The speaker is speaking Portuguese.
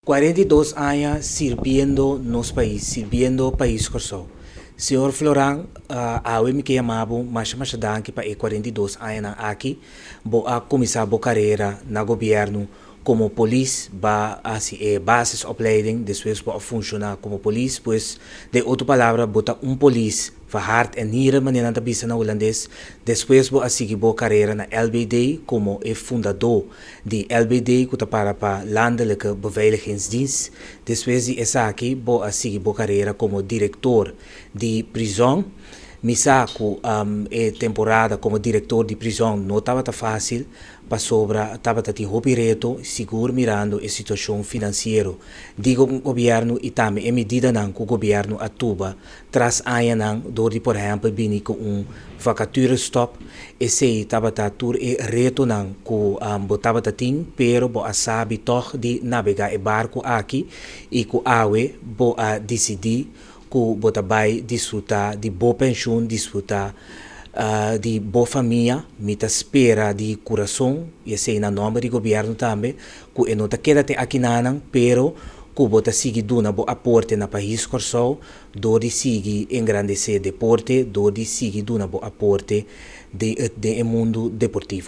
42 anos sirviendo o país Corsou. Senhor Floran, awe me que chamava, mas danke para 42 anos aqui, a começar a carreira no governo como polícia, assim, basisopleiding, depois para funcionar como polícia, pois, de outra palavra, bota polícia, van hard en nieren, maneira de bisa na holandês, depois a seguir a carreira na LBD, como fundador de LBD, que para landelijke beveiligingsdienst, depois de essa aqui, a seguir a carreira como diretor de prisão. Misako temporada como diretor de prisão não estava fácil, para sobra estava te reto, seguro mirando a situação financeira. Digo o governo e também a medida não que o governo atua tras aia não, door por exemplo, bini com vacature stop, e sei estava tur e reto não que botava tin, pero bo a sabe toch de navegar e barco aqui e que awe bo a decidir que bota vai desfrutar de boa pensão, desfrutar de boa família, mita espera de coração, e sei na nome do governo também, que não está quedando aqui nanang, pero que bota seguir duna boa aporte na país Corsou, do de seguir engrandecer deporte, do de seguir duna boa aporte de mundo deportivo.